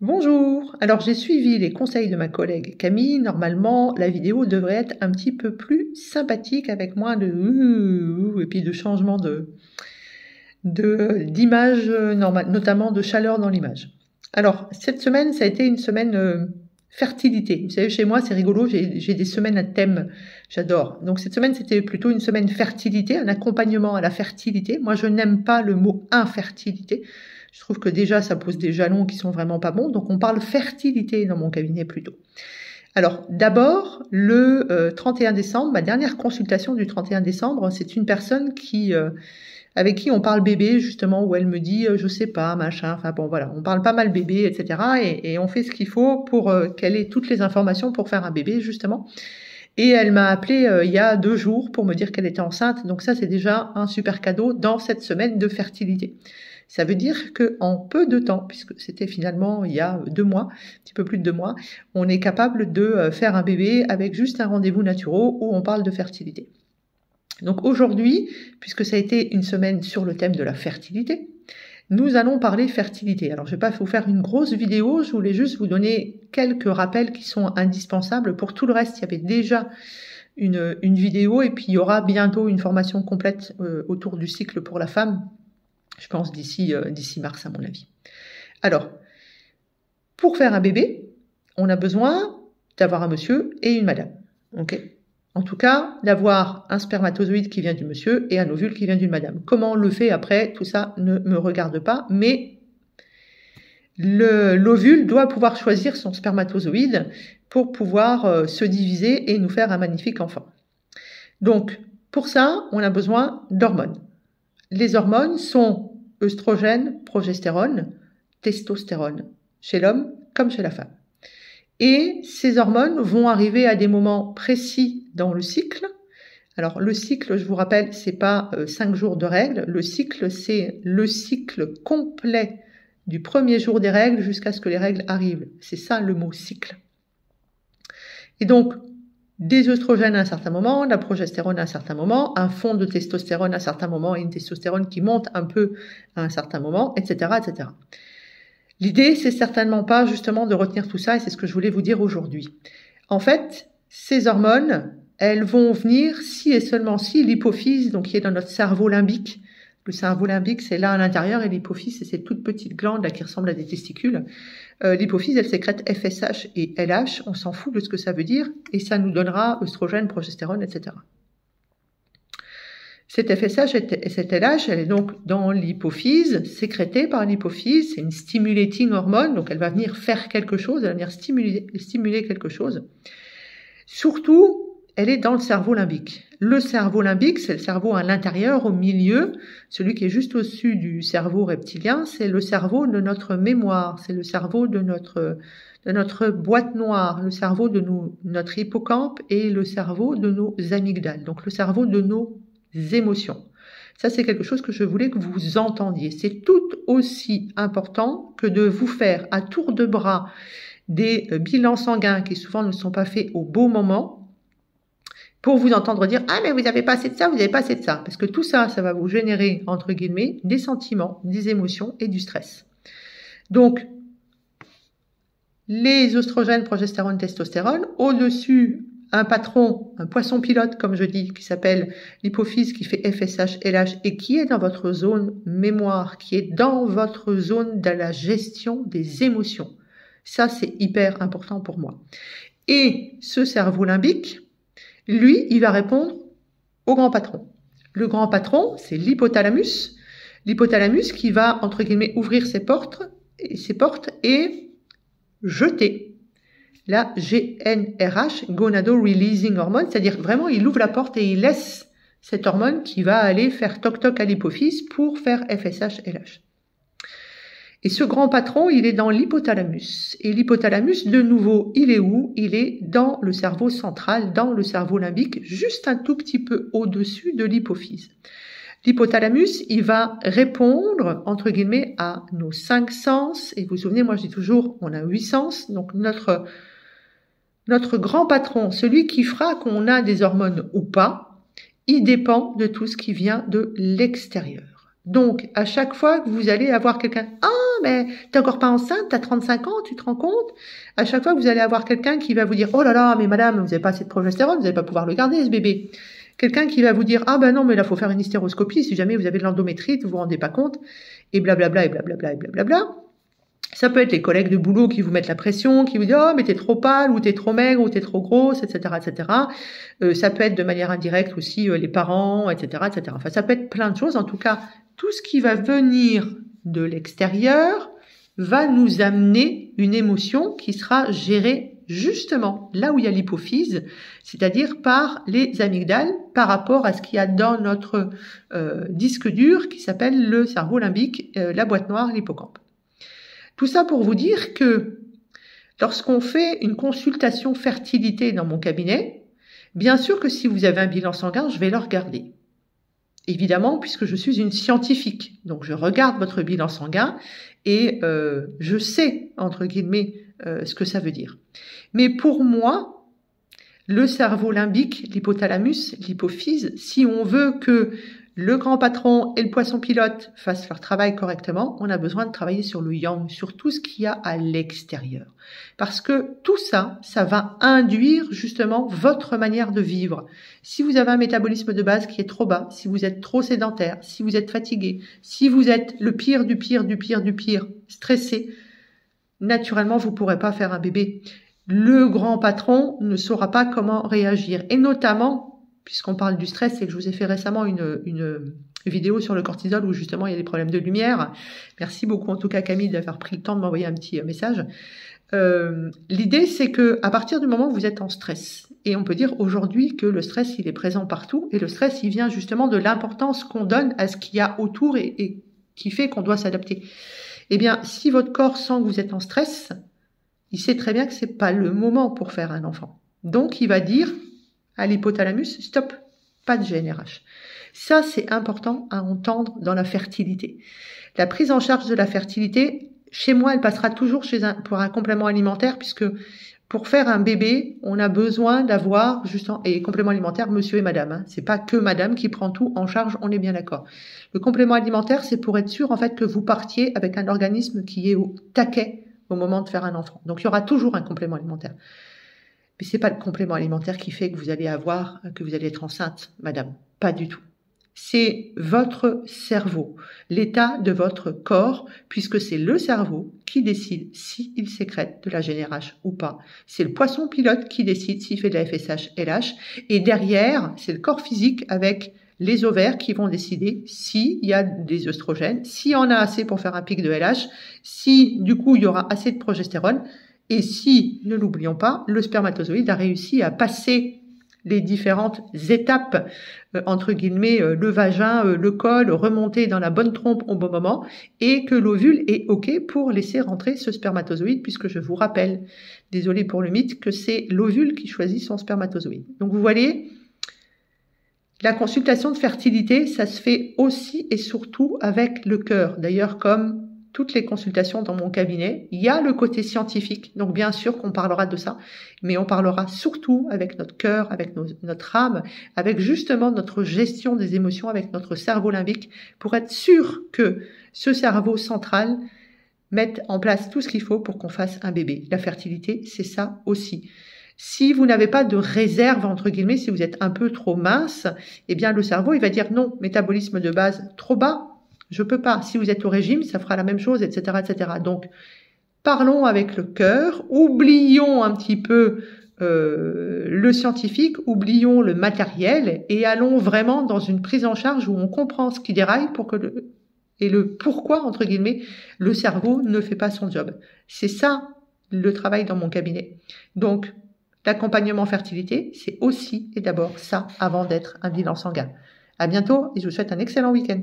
Bonjour, alors j'ai suivi les conseils de ma collègue Camille. Normalement, la vidéo devrait être un petit peu plus sympathique avec moins de et puis de changement d'image, notamment de chaleur dans l'image. Alors, cette semaine, ça a été une semaine fertilité. Vous savez, chez moi, c'est rigolo, j'ai des semaines à thème, j'adore. Donc cette semaine, c'était plutôt une semaine fertilité, un accompagnement à la fertilité. Moi, je n'aime pas le mot infertilité. Je trouve que déjà, ça pose des jalons qui sont vraiment pas bons. Donc, on parle fertilité dans mon cabinet plutôt. Alors, d'abord, le 31 décembre, ma dernière consultation du 31 décembre, c'est une personne avec qui on parle bébé, justement, où elle me dit, je sais pas, machin, enfin bon, voilà, on parle pas mal bébé, etc. Et on fait ce qu'il faut pour qu'elle ait toutes les informations pour faire un bébé, justement. Et elle m'a appelé il y a 2 jours pour me dire qu'elle était enceinte. Donc ça, c'est déjà un super cadeau dans cette semaine de fertilité. Ça veut dire qu'en peu de temps, puisque c'était finalement il y a 2 mois, un petit peu plus de 2 mois, on est capable de faire un bébé avec juste un rendez-vous naturel où on parle de fertilité. Donc aujourd'hui, puisque ça a été une semaine sur le thème de la fertilité, nous allons parler fertilité. Alors je ne vais pas vous faire une grosse vidéo, je voulais juste vous donner quelques rappels qui sont indispensables. Pour tout le reste, il y avait déjà une vidéo et puis il y aura bientôt une formation complète autour du cycle pour la femme. Je pense d'ici mars à mon avis. Alors, pour faire un bébé, on a besoin d'avoir un monsieur et une madame. Ok ? En tout cas, d'avoir un spermatozoïde qui vient du monsieur et un ovule qui vient d'une madame. Comment on le fait après, tout ça ne me regarde pas, mais l'ovule doit pouvoir choisir son spermatozoïde pour pouvoir se diviser et nous faire un magnifique enfant. Donc, pour ça, on a besoin d'hormones. Les hormones sont œstrogène, progestérone, testostérone, chez l'homme comme chez la femme. Et ces hormones vont arriver à des moments précis dans le cycle. Alors le cycle, je vous rappelle, c'est pas 5 jours de règles. Le cycle, c'est le cycle complet du premier jour des règles jusqu'à ce que les règles arrivent. C'est ça le mot cycle. Et donc, des œstrogènes à un certain moment, la progestérone à un certain moment, un fond de testostérone à un certain moment et une testostérone qui monte un peu à un certain moment, etc., etc. L'idée, c'est certainement pas justement de retenir tout ça et c'est ce que je voulais vous dire aujourd'hui. En fait, ces hormones, elles vont venir si et seulement si l'hypophyse, donc qui est dans notre cerveau limbique, le cerveau limbique, c'est là à l'intérieur et l'hypophyse, c'est cette toute petite glande là qui ressemble à des testicules. L'hypophyse, elle sécrète FSH et LH, on s'en fout de ce que ça veut dire, et ça nous donnera œstrogène, progestérone, etc. Cette FSH et cette LH, elle est donc dans l'hypophyse, sécrétée par l'hypophyse, c'est une stimulating hormone, donc elle va venir faire quelque chose, elle va venir stimuler quelque chose. Surtout, elle est dans le cerveau limbique. Le cerveau limbique, c'est le cerveau à l'intérieur, au milieu. Celui qui est juste au-dessus du cerveau reptilien, c'est le cerveau de notre mémoire, c'est le cerveau de notre boîte noire, le cerveau de notre hippocampe et le cerveau de nos amygdales, donc le cerveau de nos émotions. Ça, c'est quelque chose que je voulais que vous entendiez. C'est tout aussi important que de vous faire à tour de bras des bilans sanguins qui souvent ne sont pas faits au beau moment, pour vous entendre dire « Ah, mais vous n'avez pas assez de ça, vous n'avez pas assez de ça ». Parce que tout ça, ça va vous générer, entre guillemets, des sentiments, des émotions et du stress. Donc, les œstrogènes, progestérone, testostérone, au-dessus, un patron, un poisson pilote, comme je dis, qui s'appelle l'hypophyse, qui fait FSH, LH, et qui est dans votre zone mémoire, qui est dans votre zone de la gestion des émotions. Ça, c'est hyper important pour moi. Et ce cerveau limbique, lui, il va répondre au grand patron. Le grand patron, c'est l'hypothalamus. L'hypothalamus qui va, entre guillemets, ouvrir ses portes et jeter la GnRH, gonado-releasing hormone, c'est-à-dire vraiment, il ouvre la porte et il laisse cette hormone qui va aller faire toc-toc à l'hypophyse pour faire FSH-LH. Et ce grand patron, il est dans l'hypothalamus. Et l'hypothalamus, de nouveau, il est où? Il est dans le cerveau central, dans le cerveau limbique, juste un tout petit peu au-dessus de l'hypophyse. L'hypothalamus, il va répondre, entre guillemets, à nos 5 sens. Et vous vous souvenez, moi je dis toujours, on a 8 sens. Donc notre grand patron, celui qui fera qu'on a des hormones ou pas, il dépend de tout ce qui vient de l'extérieur. Donc, à chaque fois que vous allez avoir quelqu'un, « Ah, mais t'es encore pas enceinte, t'as 35 ans, tu te rends compte ?» À chaque fois que vous allez avoir quelqu'un qui va vous dire, « Oh là là, mais madame, vous n'avez pas assez de progestérone, vous n'allez pas pouvoir le garder, ce bébé. » Quelqu'un qui va vous dire, « Ah ben non, mais là, faut faire une hystéroscopie si jamais vous avez de l'endométrite, vous vous rendez pas compte. » Et blablabla, et blablabla, et blablabla. Ça peut être les collègues de boulot qui vous mettent la pression, qui vous disent « Oh, mais t'es trop pâle, ou t'es trop maigre, ou t'es trop grosse, etc. etc. » Ça peut être de manière indirecte aussi les parents, etc. etc. Enfin, ça peut être plein de choses. En tout cas, tout ce qui va venir de l'extérieur va nous amener une émotion qui sera gérée justement là où il y a l'hypophyse, c'est-à-dire par les amygdales, par rapport à ce qu'il y a dans notre disque dur qui s'appelle le cerveau limbique, la boîte noire, l'hippocampe. Tout ça pour vous dire que lorsqu'on fait une consultation fertilité dans mon cabinet, bien sûr que si vous avez un bilan sanguin, je vais le regarder. Évidemment, puisque je suis une scientifique. Donc, je regarde votre bilan sanguin et je sais, entre guillemets, ce que ça veut dire. Mais pour moi, le cerveau limbique, l'hypothalamus, l'hypophyse, si on veut que le grand patron et le poisson pilote fassent leur travail correctement, on a besoin de travailler sur le yang, sur tout ce qu'il y a à l'extérieur. Parce que tout ça, ça va induire justement votre manière de vivre. Si vous avez un métabolisme de base qui est trop bas, si vous êtes trop sédentaire, si vous êtes fatigué, si vous êtes le pire du pire du pire du pire, stressé, naturellement, vous ne pourrez pas faire un bébé. Le grand patron ne saura pas comment réagir. Et notamment, puisqu'on parle du stress et que je vous ai fait récemment une vidéo sur le cortisol où justement il y a des problèmes de lumière. Merci beaucoup en tout cas Camille d'avoir pris le temps de m'envoyer un petit message. L'idée c'est que à partir du moment où vous êtes en stress, et on peut dire aujourd'hui que le stress il est présent partout, et le stress il vient justement de l'importance qu'on donne à ce qu'il y a autour et qui fait qu'on doit s'adapter. Eh bien, si votre corps sent que vous êtes en stress, il sait très bien que c'est pas le moment pour faire un enfant. Donc il va dire à l'hypothalamus, stop, pas de GnRH. Ça, c'est important à entendre dans la fertilité. La prise en charge de la fertilité, chez moi, elle passera toujours pour un complément alimentaire, puisque pour faire un bébé, on a besoin d'avoir, et complément alimentaire, monsieur et madame. Hein. C'est pas que madame qui prend tout en charge, on est bien d'accord. Le complément alimentaire, c'est pour être sûr, en fait, que vous partiez avec un organisme qui est au taquet au moment de faire un enfant. Donc, il y aura toujours un complément alimentaire. Mais c'est pas le complément alimentaire qui fait que vous allez être enceinte, madame. Pas du tout. C'est votre cerveau, l'état de votre corps, puisque c'est le cerveau qui décide s'il sécrète de la GnRH ou pas. C'est le poisson pilote qui décide s'il fait de la FSH, LH. Et derrière, c'est le corps physique avec les ovaires qui vont décider s'il y a des œstrogènes, s'il y en a assez pour faire un pic de LH, si du coup il y aura assez de progestérone. Et si, ne l'oublions pas, le spermatozoïde a réussi à passer les différentes étapes, entre guillemets, le vagin, le col, remonter dans la bonne trompe au bon moment, et que l'ovule est OK pour laisser rentrer ce spermatozoïde, puisque je vous rappelle, désolé pour le mythe, que c'est l'ovule qui choisit son spermatozoïde. Donc vous voyez, la consultation de fertilité, ça se fait aussi et surtout avec le cœur. D'ailleurs, comme toutes les consultations dans mon cabinet, il y a le côté scientifique, donc bien sûr qu'on parlera de ça, mais on parlera surtout avec notre cœur, avec notre âme, avec justement notre gestion des émotions, avec notre cerveau limbique, pour être sûr que ce cerveau central mette en place tout ce qu'il faut pour qu'on fasse un bébé. La fertilité, c'est ça aussi. Si vous n'avez pas de réserve, entre guillemets, si vous êtes un peu trop mince, eh bien le cerveau, il va dire non, métabolisme de base trop bas, je peux pas. Si vous êtes au régime, ça fera la même chose, etc., etc. Donc, parlons avec le cœur, oublions un petit peu le scientifique, oublions le matériel et allons vraiment dans une prise en charge où on comprend ce qui déraille pour que le pourquoi, entre guillemets, le cerveau ne fait pas son job. C'est ça le travail dans mon cabinet. Donc, l'accompagnement fertilité, c'est aussi et d'abord ça avant d'être un bilan sanguin. À bientôt et je vous souhaite un excellent week-end.